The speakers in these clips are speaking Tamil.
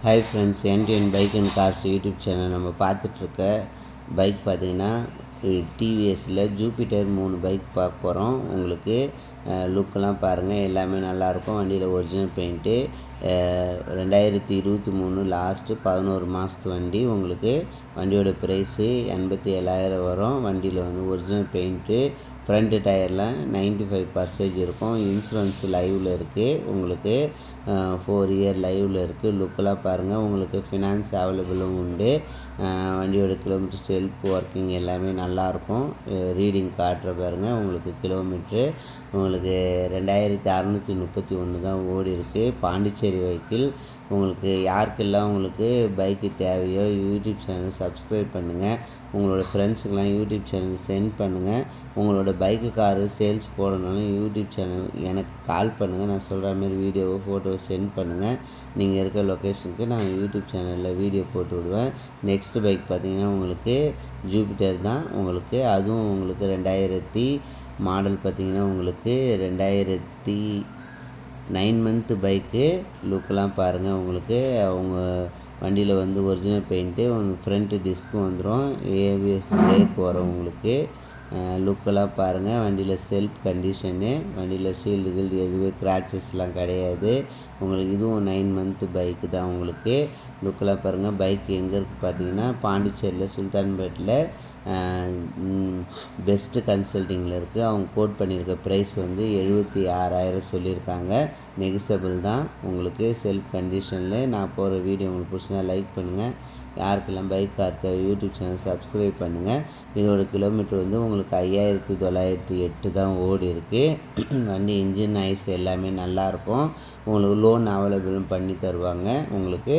Hi friends, NTN bike and cars YouTube channel நம்ம பார்த்துட்ருக்க பைக் பார்த்திங்கன்னா டிவிஎஸில் ஜூபிட்டர் 3 பைக் பார்க்க போகிறோம். உங்களுக்கு லுக்கெல்லாம் பாருங்கள், எல்லாமே நல்லாயிருக்கும். வண்டியில் ஒரிஜினல் பெயிண்ட்டு 2023 லாஸ்ட்டு 11 மாதத்து வண்டி. உங்களுக்கு வண்டியோட ப்ரைஸு 87,000 வரும். வண்டியில் வந்து ஒரிஜினல் பெயிண்ட்டு, ஃப்ரண்ட்டு டயர்லாம் 95% இருக்கும். இன்சூரன்ஸ் லைவில் இருக்குது. உங்களுக்கு 4 இயர் லைவில் இருக்குது. லுக்கெல்லாம் பாருங்கள். உங்களுக்கு ஃபினான்ஸ் அவைலபிளும் உண்டு. வண்டியோட கிலோமீட்டர் செல்ஃப் ஒர்க்கிங் எல்லாமே நல்லாயிருக்கும். ரீடிங் காட்டுற பாருங்கள். உங்களுக்கு கிலோமீட்ரு உங்களுக்கு 2631 தான் ஓடி இருக்குது. பாண்டிச்சேரி வெஹிக்கிள். உங்களுக்கு யாருக்கெல்லாம் உங்களுக்கு பைக்கு தேவையோ யூடியூப் சேனல் சப்ஸ்கிரைப் பண்ணுங்கள். உங்களோட ஃப்ரெண்ட்ஸுக்கெலாம் யூடியூப் சேனல் சென்ட் பண்ணுங்கள். உங்களோட பைக்கு காரு சேல்ஸ் போடணும்னாலும் யூடியூப் சேனல் எனக்கு கால் பண்ணுங்கள். நான் சொல்கிற மாதிரி வீடியோவோ ஃபோட்டோவோ சென்ட் பண்ணுங்கள். நீங்கள் இருக்க லொக்கேஷனுக்கு நான் யூடியூப் சேனலில் வீடியோ போட்டு விடுவேன். நெக்ஸ்ட்டு பைக் பார்த்திங்கன்னா உங்களுக்கு ஜூபிட்டர் தான். உங்களுக்கு அதுவும் உங்களுக்கு 2000 மாடல் பார்த்திங்கன்னா உங்களுக்கு 2009 மந்த்து பைக்கு. லுக்கெலாம் பாருங்கள். உங்களுக்கு அவங்க வண்டியில் வந்து ஒரிஜினல் பெயிண்ட்டு, ஃப்ரண்ட்டு டிஸ்க்கு வந்துடும். ஏபிஎஸ் பிரேக் வரும். உங்களுக்கு லுக்கெல்லாம் பாருங்கள். வண்டியில் செல்ஃப் கண்டிஷனு, வண்டியில் ஷீல்டுகள் எதுவே கிராச்சஸ்லாம் கிடையாது. உங்களுக்கு இதுவும் 9 மந்த்து பைக்கு தான். உங்களுக்கு லுக்கெல்லாம் பாருங்கள். பைக் எங்கே இருக்குது பார்த்தீங்கன்னா பாண்டிச்சேரியில் சுல்தான்பேட்டில் பெஸ்ட்டு கன்சல்ட்டிங்கில் இருக்குது. அவங்க கோட் பண்ணியிருக்க ப்ரைஸ் வந்து 76,000 சொல்லியிருக்காங்க. நெகிசபிள் தான். உங்களுக்கு செல்ஃப் கண்டிஷனில் நான் போகிற வீடியோ உங்களுக்கு பிடிச்சிருந்தா லைக் பண்ணுங்கள். யாருக்கெல்லாம் பைக் கார் தேவை யூடியூப் சேனல் சப்ஸ்கிரைப் பண்ணுங்கள். இதோட கிலோமீட்டர் வந்து உங்களுக்கு 5,908 தான் ஓடி இருக்குது. வண்டி இன்ஜின் ஐஸ் எல்லாமே நல்லாயிருக்கும். உங்களுக்கு லோன் அவைலபிளும் பண்ணி தருவாங்க. உங்களுக்கு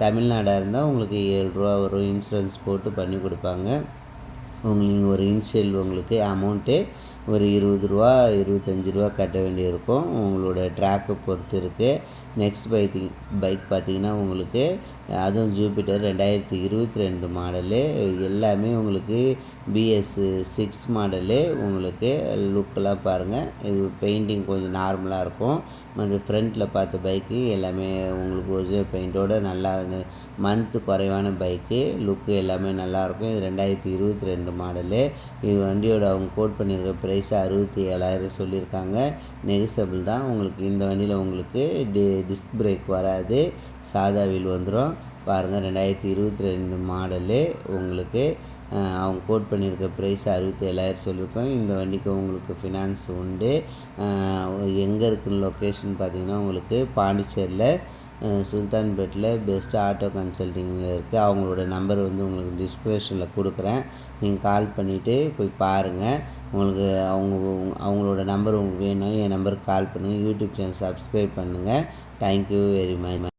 தமிழ்நாடாக இருந்தால் உங்களுக்கு 7 ரூபா வரும். இன்சூரன்ஸ் போட்டு பண்ணி கொடுப்பாங்க. நீங்கள் ஒரு இனிஷியல் உங்களுக்கு அமௌண்ட்டு ஒரு 20 ரூபா 25 ரூபா கட்ட வேண்டியிருக்கும். உங்களோட ட்ராக்கை பொறுத்து இருக்குது. நெக்ஸ்ட் பைக் பார்த்திங்கன்னா உங்களுக்கு அதுவும் ஜூபிட்டர் 2022 மாடலு. எல்லாமே உங்களுக்கு BS6 மாடலு. உங்களுக்கு லுக்கெல்லாம் பாருங்கள். இது பெயிண்டிங் கொஞ்சம் நார்மலாக இருக்கும். அந்த ஃப்ரண்ட்டில் பார்த்த பைக்கு எல்லாமே உங்களுக்கு ஒரிஜினல் பெயிண்ட்டோட நல்லா மந்த்து குறைவான பைக்கு. லுக்கு எல்லாமே நல்லாயிருக்கும். இது 2022 மாடலு. இது வண்டியோட அவங்க கோட் பண்ணியிருக்க ப்ரைஸ் 67,000 சொல்லியிருக்காங்க. நெகிசபிள் தான். உங்களுக்கு இந்த வண்டியில் உங்களுக்கு டிஸ்க் பிரேக் வராது. சாதா வீல் வந்துடும். பாருங்கள், 2022 மாடலு. உங்களுக்கு அவங்க கோட் பண்ணியிருக்க ப்ரைஸ் 67,000 சொல்லியிருக்கோம். இந்த வண்டிக்கு உங்களுக்கு ஃபினான்ஸ் உண்டு. எங்கே இருக்குன்னு லொக்கேஷன் பார்த்திங்கன்னா உங்களுக்கு பாண்டிச்சேரியில் சுல்தான்பேட்டில் பெஸ்ட் ஆட்டோ கன்சல்ட்டிங்கில் இருக்குது. அவங்களோட நம்பர் வந்து உங்களுக்கு டிஸ்கிரிப்ஷனில் கொடுக்குறேன். நீங்கள் கால் பண்ணிவிட்டு போய் பாருங்கள். உங்களுக்கு அவங்களோட நம்பர் உங்களுக்கு வேணும், என் நம்பருக்கு கால் பண்ணுங்கள். யூடியூப் சேனல் சப்ஸ்கிரைப் பண்ணுங்கள். Thank you very much.